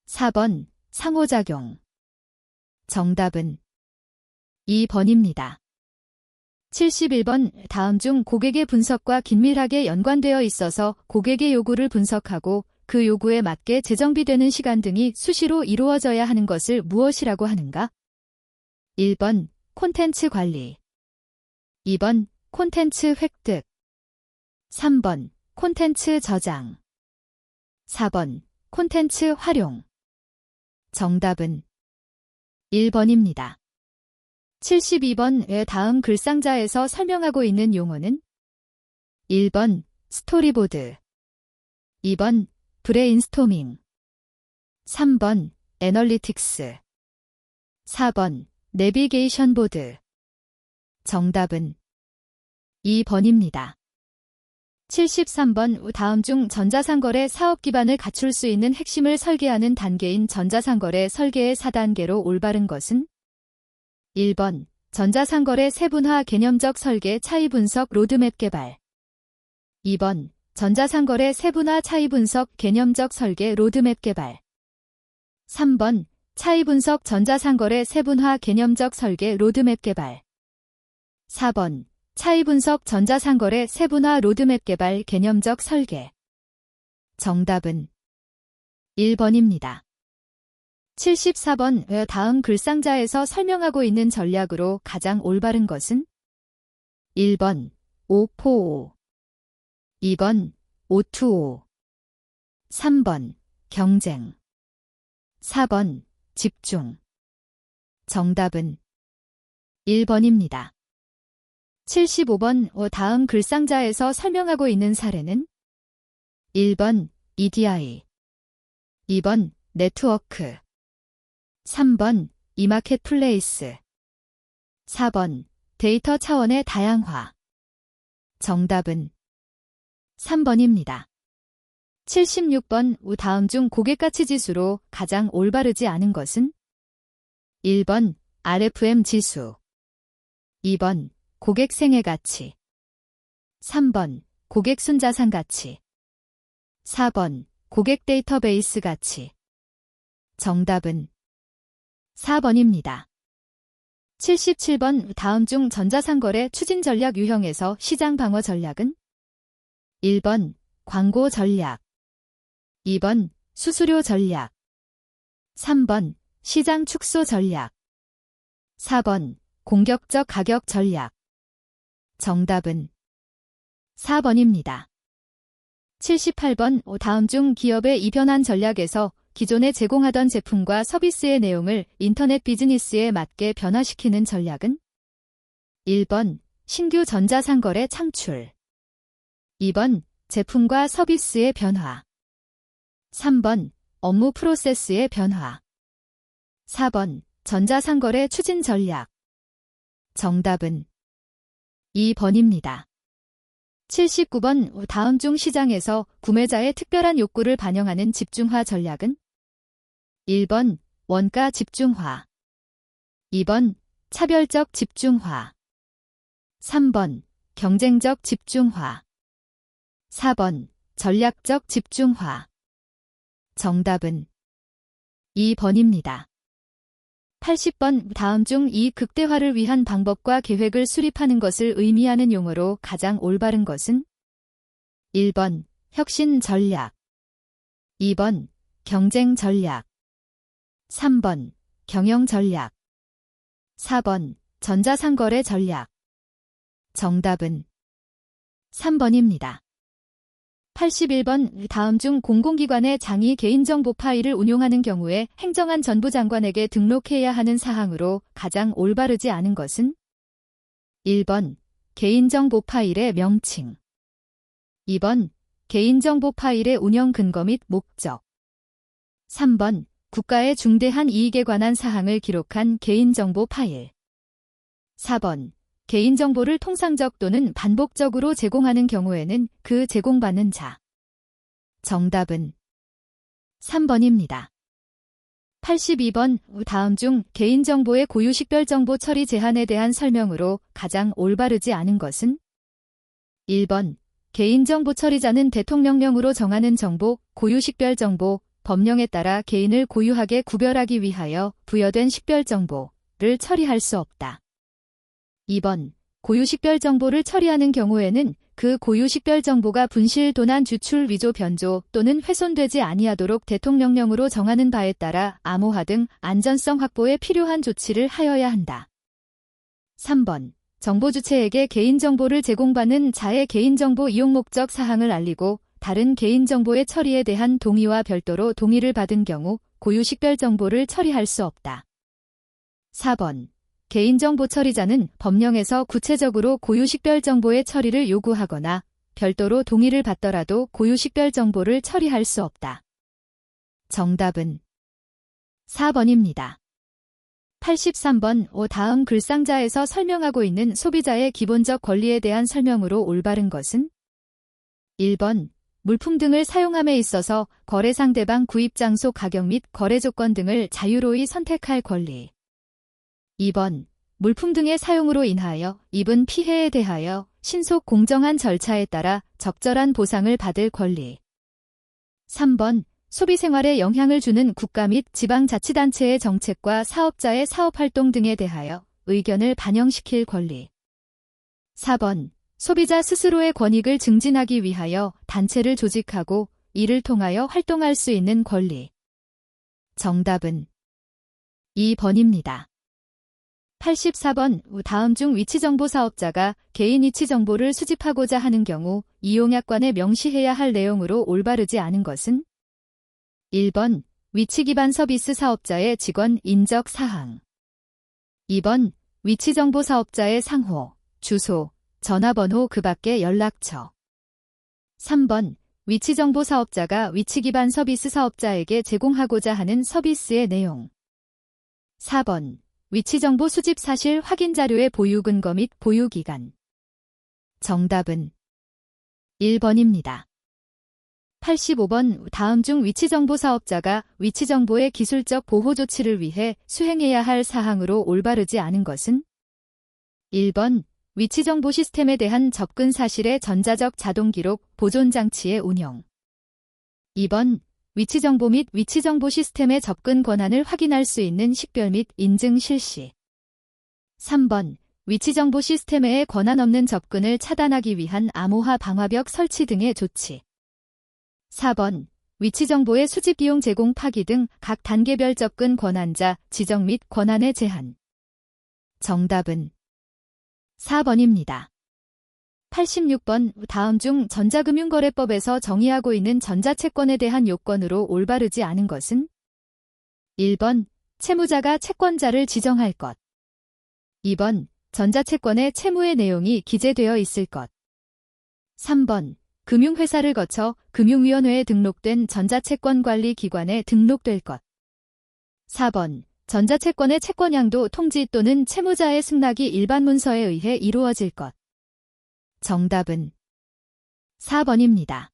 S1: 4번 상호작용 정답은 2번입니다. 71번 다음 중 고객의 분석과 긴밀하게 연관되어 있어서 고객의 요구를 분석하고 그 요구에 맞게 재정비되는 시간 등이 수시로 이루어져야 하는 것을 무엇이라고 하는가? 1번 콘텐츠 관리 2번 콘텐츠 획득 3번 콘텐츠 저장 4번 콘텐츠 활용 정답은 1번입니다. 72번 다음 글상자에서 설명하고 있는 용어는 1번 스토리보드 2번 브레인스토밍 3번 애널리틱스 4번 내비게이션 보드 정답은 2번입니다. 73번 다음 중 전자상거래 사업 기반을 갖출 수 있는 핵심을 설계하는 단계인 전자상거래 설계의 4단계로 올바른 것은? 1번 전자상거래 세분화 개념적 설계 차이 분석 로드맵 개발. 2번 전자상거래 세분화 차이 분석 개념적 설계 로드맵 개발. 3번 차이 분석 전자상거래 세분화 개념적 설계 로드맵 개발. 4번 차이 분석 전자상거래 세분화 로드맵 개발 개념적 설계. 정답은 1번입니다. 74번 다음 글상자에서 설명하고 있는 전략으로 가장 올바른 것은? 1번 O4O, 2번 O2O, 3번 경쟁, 4번 집중. 정답은 1번입니다. 75번 다음 글상자에서 설명하고 있는 사례는? 1번 EDI, 2번 네트워크, 3번 이마켓플레이스, 4번 데이터 차원의 다양화. 정답은 3번입니다. 76번 다음 중 고객가치 지수로 가장 올바르지 않은 것은? 1번 RFM 지수, 2번 고객 생애 가치, 3번 고객 순자산 가치, 4번 고객 데이터베이스 가치. 정답은 4번입니다. 77번 다음 중 전자상거래 추진 전략 유형에서 시장 방어 전략은? 1번 광고 전략, 2번 수수료 전략, 3번 시장 축소 전략, 4번 공격적 가격 전략. 정답은 4번입니다. 78번 다음 중 기업의 이변환 전략에서 기존에 제공하던 제품과 서비스의 내용을 인터넷 비즈니스에 맞게 변화시키는 전략은? 1번 신규 전자상거래 창출, 2번 제품과 서비스의 변화, 3번 업무 프로세스의 변화, 4번 전자상거래 추진 전략. 정답은 2번입니다. 79번 다음 중 시장에서 구매자의 특별한 욕구를 반영하는 집중화 전략은? 1번 원가 집중화, 2번 차별적 집중화, 3번 경쟁적 집중화, 4번 전략적 집중화. 정답은 2번입니다. 80번 다음 중 이 극대화를 위한 방법과 계획을 수립하는 것을 의미하는 용어로 가장 올바른 것은? 1번 혁신 전략, 2번 경쟁 전략, 3번 경영 전략, 4번 전자상거래 전략. 정답은 3번입니다. 81번 다음 중 공공기관의 장이 개인정보 파일을 운용하는 경우에 행정안 전부 장관에게 등록해야 하는 사항으로 가장 올바르지 않은 것은? 1번 개인정보 파일의 명칭, 2번 개인정보 파일의 운영 근거 및 목적, 3번 국가의 중대한 이익에 관한 사항을 기록한 개인정보 파일, 4번 개인정보를 통상적 또는 반복적으로 제공하는 경우에는 그 제공받는 자. 정답은 3번입니다. 82번 다음 중 개인정보의 고유식별정보 처리 제한에 대한 설명으로 가장 올바르지 않은 것은? 1번 개인정보 처리자는 대통령령으로 정하는 정보, 고유식별정보, 법령에 따라 개인을 고유하게 구별하기 위하여 부여된 식별정보를 처리할 수 없다. 2번 고유식별 정보를 처리하는 경우에는 그 고유식별 정보가 분실, 도난, 유출, 위조, 변조 또는 훼손되지 아니하도록 대통령령으로 정하는 바에 따라 암호화 등 안전성 확보에 필요한 조치를 하여야 한다. 3번 정보 주체에게 개인정보를 제공받는 자의 개인정보 이용 목적 사항을 알리고 다른 개인정보의 처리에 대한 동의와 별도로 동의를 받은 경우 고유식별 정보를 처리할 수 없다. 4번 개인정보 처리자는 법령에서 구체적으로 고유식별 정보의 처리를 요구하거나 별도로 동의를 받더라도 고유식별 정보를 처리할 수 없다. 정답은 4번입니다. 83번 다음 글상자에서 설명하고 있는 소비자의 기본적 권리에 대한 설명으로 올바른 것은? 1번 물품 등을 사용함에 있어서 거래 상대방 구입 장소 가격 및 거래 조건 등을 자유로이 선택할 권리. 2번 물품 등의 사용으로 인하여 입은 피해에 대하여 신속 공정한 절차에 따라 적절한 보상을 받을 권리. 3번 소비 생활에 영향을 주는 국가 및 지방자치단체의 정책과 사업자의 사업활동 등에 대하여 의견을 반영시킬 권리. 4번 소비자 스스로의 권익을 증진하기 위하여 단체를 조직하고 이를 통하여 활동할 수 있는 권리. 정답은 2번입니다. 84번 다음 중 위치정보 사업자가 개인 위치정보를 수집하고자 하는 경우 이용약관에 명시해야 할 내용으로 올바르지 않은 것은? 1번 위치기반 서비스 사업자의 직원 인적 사항. 2번 위치정보 사업자의 상호, 주소, 전화번호 그 밖의 연락처. 3번 위치정보 사업자가 위치기반 서비스 사업자에게 제공하고자 하는 서비스의 내용. 4번 위치정보 수집 사실 확인 자료의 보유 근거 및 보유 기간. 정답은 1번입니다. 85번 다음 중 위치정보 사업자가 위치정보의 기술적 보호 조치를 위해 수행해야 할 사항으로 올바르지 않은 것은? 1번 위치정보 시스템에 대한 접근 사실의 전자적 자동 기록 보존 장치의 운영. 2번 위치정보 및 위치정보 시스템의 접근 권한을 확인할 수 있는 식별 및 인증 실시. 3번 위치정보 시스템의 권한 없는 접근을 차단하기 위한 암호화 방화벽 설치 등의 조치. 4번 위치정보의 수집 비용 제공 파기 등 각 단계별 접근 권한자 지정 및 권한의 제한. 정답은 4번입니다. 86번 다음 중 전자금융거래법에서 정의하고 있는 전자채권에 대한 요건으로 올바르지 않은 것은? 1번 채무자가 채권자를 지정할 것. 2번 전자채권의 채무의 내용이 기재되어 있을 것. 3번 금융회사를 거쳐 금융위원회에 등록된 전자채권관리기관에 등록될 것. 4번 전자채권의 채권양도 통지 또는 채무자의 승낙이 일반 문서에 의해 이루어질 것. 정답은 4번입니다.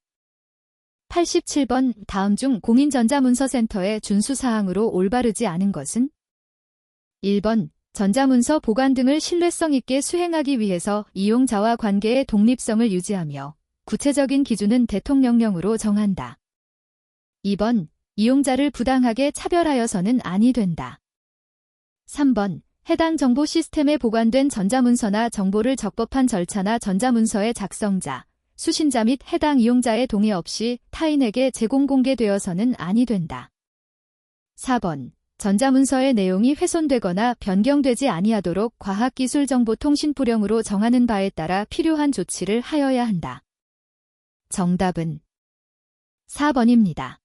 S1: 87번 다음 중 공인전자문서센터의 준수사항으로 올바르지 않은 것은? 1번 전자문서 보관 등을 신뢰성 있게 수행하기 위해서 이용자와 관계의 독립성을 유지하며 구체적인 기준은 대통령령으로 정한다. 2번 이용자를 부당하게 차별하여서는 아니 된다. 3번 해당 정보 시스템에 보관된 전자문서나 정보를 적법한 절차나 전자문서의 작성자, 수신자 및 해당 이용자의 동의 없이 타인에게 제공 공개되어서는 아니 된다. 4번 전자문서의 내용이 훼손되거나 변경되지 아니하도록 과학기술정보통신부령으로 정하는 바에 따라 필요한 조치를 하여야 한다. 정답은 4번입니다.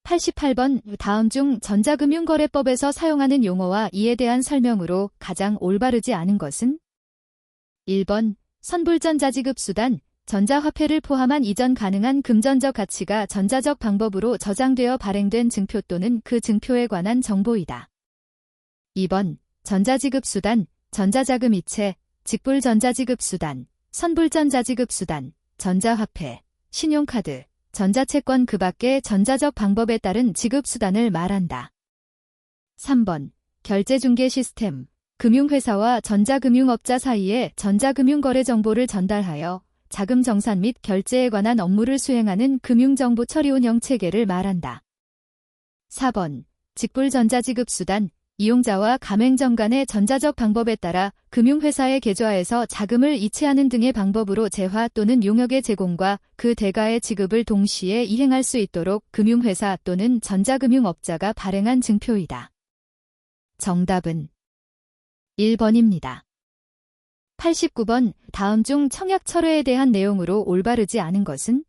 S1: 88번 다음 중 전자금융거래법에서 사용하는 용어와 이에 대한 설명으로 가장 올바르지 않은 것은? 1번 선불전자지급수단, 전자화폐를 포함한 이전 가능한 금전적 가치가 전자적 방법으로 저장되어 발행된 증표 또는 그 증표에 관한 정보이다. 2번 전자지급수단, 전자자금이체, 직불전자지급수단, 선불전자지급수단, 전자화폐, 신용카드, 전자채권 그 밖의 전자적 방법에 따른 지급수단을 말한다. 3번 결제중개 시스템, 금융회사와 전자금융업자 사이에 전자금융거래 정보를 전달하여 자금 정산 및 결제에 관한 업무를 수행하는 금융정보 처리 운영 체계를 말한다. 4번 직불전자지급수단, 이용자와 가맹점 간의 전자적 방법에 따라 금융회사에 계좌에서 자금을 이체하는 등의 방법으로 재화 또는 용역의 제공과 그 대가의 지급을 동시에 이행할 수 있도록 금융회사 또는 전자금융업자가 발행한 증표이다. 정답은 1번입니다. 89번 다음 중 청약 철회에 대한 내용으로 올바르지 않은 것은?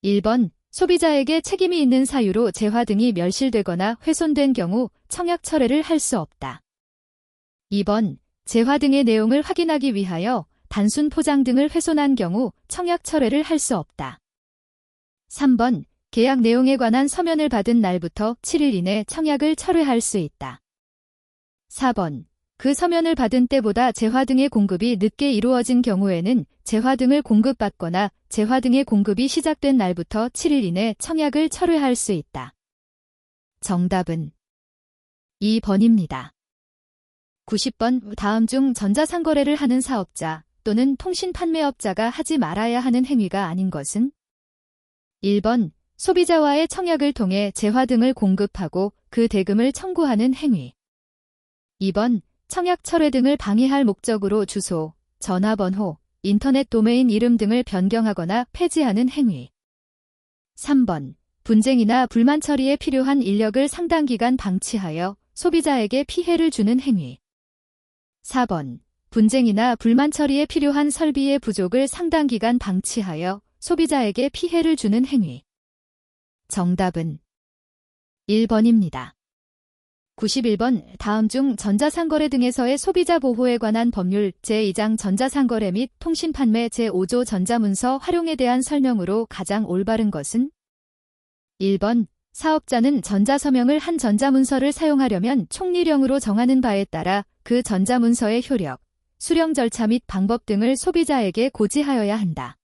S1: 1번 소비자에게 책임이 있는 사유로 재화 등이 멸실되거나 훼손된 경우 청약 철회를 할 수 없다. 2번 재화 등의 내용을 확인하기 위하여 단순 포장 등을 훼손한 경우 청약 철회를 할 수 없다. 3번 계약 내용에 관한 서면을 받은 날부터 7일 이내 청약을 철회할 수 있다. 4번. 그 서면을 받은 때보다 재화 등의 공급이 늦게 이루어진 경우에는 재화 등을 공급받거나 재화 등의 공급이 시작된 날부터 7일 이내 청약을 철회할 수 있다. 정답은 2번입니다. 90번. 다음 중 전자상거래를 하는 사업자 또는 통신 판매업자가 하지 말아야 하는 행위가 아닌 것은? 1번. 소비자와의 청약을 통해 재화 등을 공급하고 그 대금을 청구하는 행위. 2번. 청약 철회 등을 방해할 목적으로 주소, 전화번호, 인터넷 도메인 이름 등을 변경하거나 폐지하는 행위. 3번. 분쟁이나 불만 처리에 필요한 인력을 상당 기간 방치하여 소비자에게 피해를 주는 행위. 4번. 분쟁이나 불만 처리에 필요한 설비의 부족을 상당 기간 방치하여 소비자에게 피해를 주는 행위. 정답은 1번입니다. 91번. 다음 중 전자상거래 등에서의 소비자 보호에 관한 법률 제2장 전자상거래 및 통신판매 제5조 전자문서 활용에 대한 설명으로 가장 올바른 것은? 1번. 사업자는 전자서명을 한 전자문서를 사용하려면 총리령으로 정하는 바에 따라 그 전자문서의 효력, 수령 절차 및 방법 등을 소비자에게 고지하여야 한다.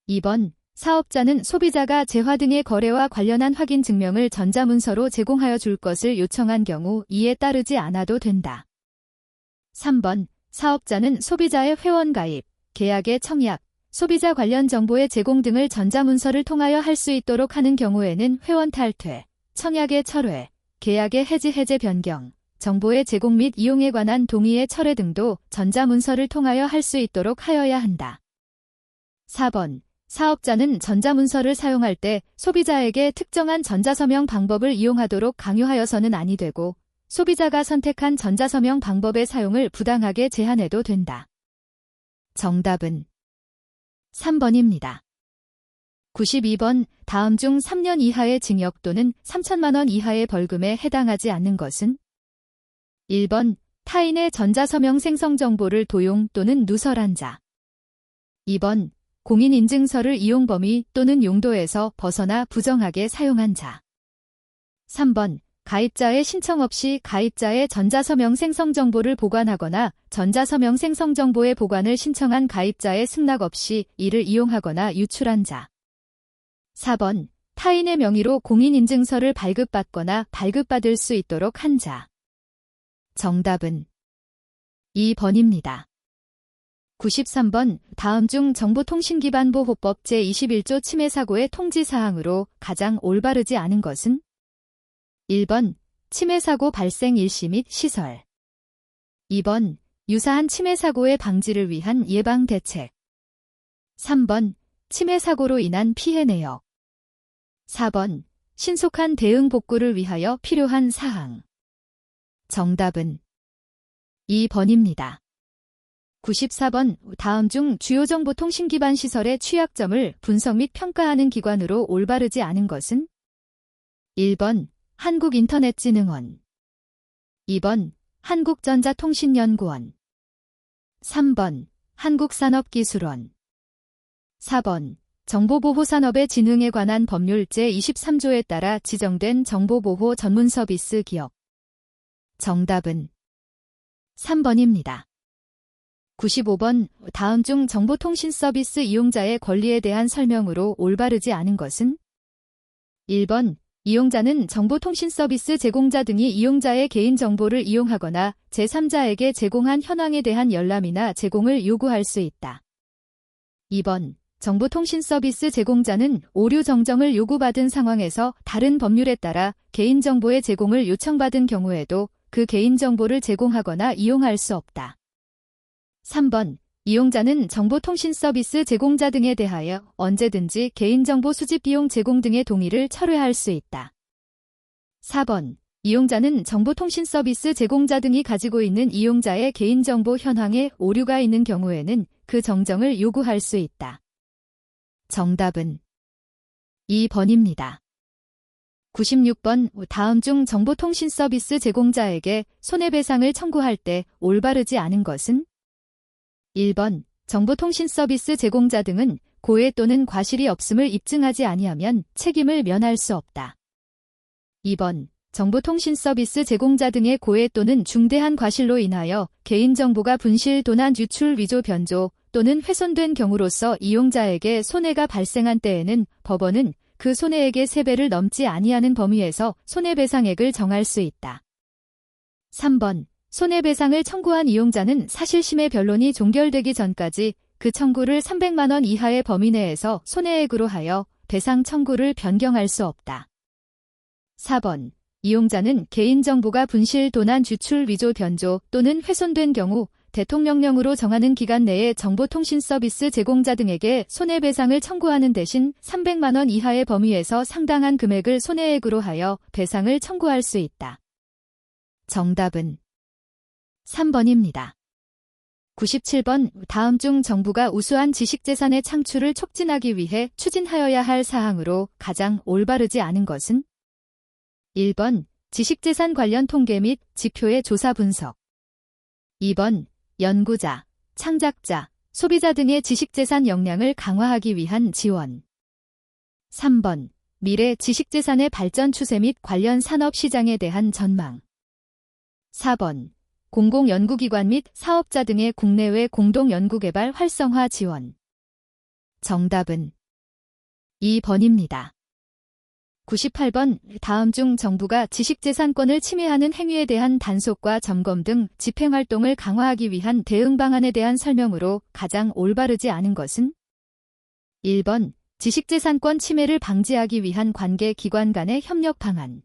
S1: 2번. 사업자는 소비자가 재화 등의 거래와 관련한 확인 증명을 전자문서로 제공하여 줄 것을 요청한 경우 이에 따르지 않아도 된다. 3번. 사업자는 소비자의 회원가입, 계약의 청약, 소비자 관련 정보의 제공 등을 전자문서를 통하여 할 수 있도록 하는 경우에는 회원 탈퇴, 청약의 철회, 계약의 해지 변경, 정보의 제공 및 이용에 관한 동의의 철회 등도 전자문서를 통하여 할 수 있도록 하여야 한다. 4번. 사업자는 전자문서를 사용할 때 소비자에게 특정한 전자서명 방법을 이용하도록 강요하여서는 아니 되고 소비자가 선택한 전자서명 방법의 사용을 부당하게 제한해도 된다. 정답은 3번입니다. 92번. 다음 중 3년 이하의 징역 또는 3천만 원 이하의 벌금에 해당하지 않는 것은? 1번. 타인의 전자서명 생성 정보를 도용 또는 누설한 자. 2번. 공인인증서를 이용 범위 또는 용도에서 벗어나 부정하게 사용한 자. 3번. 가입자의 신청 없이 가입자의 전자서명 생성 정보를 보관하거나 전자서명 생성 정보의 보관을 신청한 가입자의 승낙 없이 이를 이용하거나 유출한 자. 4번. 타인의 명의로 공인인증서를 발급받거나 발급받을 수 있도록 한 자. 정답은 2번입니다. 93번. 다음 중 정보통신기반보호법 제21조 침해사고의 통지사항으로 가장 올바르지 않은 것은? 1번. 침해사고 발생 일시 및 시설. 2번. 유사한 침해사고의 방지를 위한 예방 대책. 3번. 침해사고로 인한 피해 내역. 4번. 신속한 대응 복구를 위하여 필요한 사항. 정답은 2번입니다. 94번. 다음 중 주요 정보통신기반 시설의 취약점을 분석 및 평가하는 기관으로 올바르지 않은 것은? 1번. 한국인터넷진흥원. 2번. 한국전자통신연구원. 3번. 한국산업기술원. 4번. 정보보호산업의 진흥에 관한 법률 제23조에 따라 지정된 정보보호 전문 서비스 기업. 정답은 3번입니다. 95번. 다음 중 정보통신 서비스 이용자의 권리에 대한 설명으로 올바르지 않은 것은? 1번. 이용자는 정보통신 서비스 제공자 등이 이용자의 개인정보를 이용하거나 제3자에게 제공한 현황에 대한 열람이나 제공을 요구할 수 있다. 2번. 정보통신 서비스 제공자는 오류 정정을 요구받은 상황에서 다른 법률에 따라 개인정보의 제공을 요청받은 경우에도 그 개인정보를 제공하거나 이용할 수 없다. 3번. 이용자는 정보통신 서비스 제공자 등에 대하여 언제든지 개인정보 수집 비용 제공 등의 동의를 철회할 수 있다. 4번. 이용자는 정보통신 서비스 제공자 등이 가지고 있는 이용자의 개인정보 현황에 오류가 있는 경우에는 그 정정을 요구할 수 있다. 정답은 2번입니다. 96번. 다음 중 정보통신 서비스 제공자에게 손해배상을 청구할 때 올바르지 않은 것은? 1번. 정보통신 서비스 제공자 등은 고의 또는 과실이 없음을 입증하지 아니하면 책임을 면할 수 없다. 2번. 정보통신서비스 제공자 등의 고의 또는 중대한 과실로 인하여 개인정보가 분실, 도난, 유출, 위조, 변조 또는 훼손된 경우로서 이용자에게 손해가 발생한 때에는 법원은 그 손해액의 3배를 넘지 아니하는 범위에서 손해배상액을 정할 수 있다. 3번. 손해배상을 청구한 이용자는 사실심의 변론이 종결되기 전까지 그 청구를 300만 원 이하의 범위 내에서 손해액으로 하여 배상 청구를 변경할 수 없다. 4번. 이용자는 개인정보가 분실, 도난, 유출, 위조, 변조 또는 훼손된 경우 대통령령으로 정하는 기간 내에 정보통신서비스 제공자 등에게 손해배상을 청구하는 대신 300만 원 이하의 범위에서 상당한 금액을 손해액으로 하여 배상을 청구할 수 있다. 정답은 3번입니다. 97번. 다음 중 정부가 우수한 지식재산의 창출을 촉진하기 위해 추진하여야 할 사항으로 가장 올바르지 않은 것은? 1번. 지식재산 관련 통계 및 지표의 조사 분석. 2번. 연구자, 창작자, 소비자 등의 지식재산 역량을 강화하기 위한 지원. 3번. 미래 지식재산의 발전 추세 및 관련 산업 시장에 대한 전망. 4번. 공공연구기관 및 사업자 등의 국내외 공동연구개발 활성화 지원. 정답은 2번입니다. 98번. 다음 중 정부가 지식재산권을 침해하는 행위에 대한 단속과 점검 등 집행활동을 강화하기 위한 대응 방안에 대한 설명으로 가장 올바르지 않은 것은? 1번. 지식재산권 침해를 방지하기 위한 관계기관 간의 협력 방안.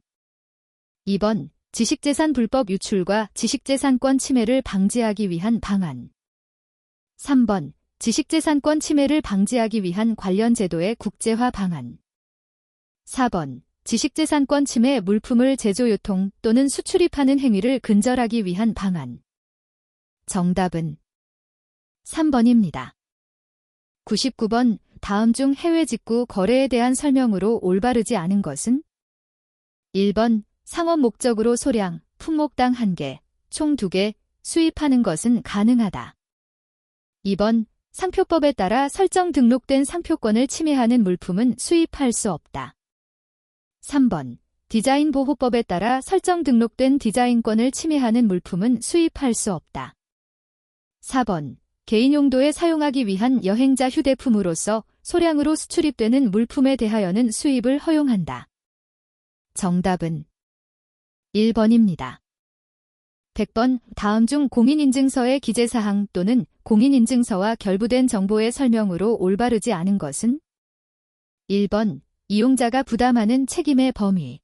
S1: 2번. 지식재산 불법 유출과 지식재산권 침해를 방지하기 위한 방안. 3번. 지식재산권 침해를 방지하기 위한 관련 제도의 국제화 방안. 4번. 지식재산권 침해 물품을 제조, 유통 또는 수출입하는 행위를 근절하기 위한 방안. 정답은 3번입니다. 99번. 다음 중 해외 직구 거래에 대한 설명으로 올바르지 않은 것은? 1번. 상업 목적으로 소량, 품목당 1개, 총 2개, 수입하는 것은 가능하다. 2번. 상표법에 따라 설정 등록된 상표권을 침해하는 물품은 수입할 수 없다. 3번. 디자인 보호법에 따라 설정 등록된 디자인권을 침해하는 물품은 수입할 수 없다. 4번. 개인 용도에 사용하기 위한 여행자 휴대품으로서 소량으로 수출입되는 물품에 대하여는 수입을 허용한다. 정답은 1번입니다. 100번. 다음 중 공인인증서의 기재사항 또는 공인인증서와 결부된 정보의 설명으로 올바르지 않은 것은? 1번. 이용자가 부담하는 책임의 범위.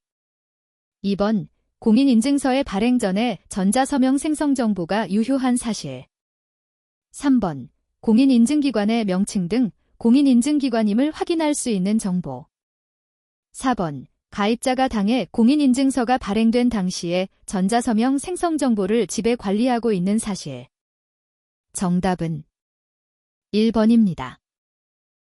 S1: 2번. 공인인증서의 발행 전에 전자서명 생성 정보가 유효한 사실. 3번. 공인인증기관의 명칭 등 공인인증기관임을 확인할 수 있는 정보. 4번. 가입자가 당해 공인인증서가 발행된 당시에 전자서명 생성 정보를 집에 관리하고 있는 사실. 정답은 1번입니다.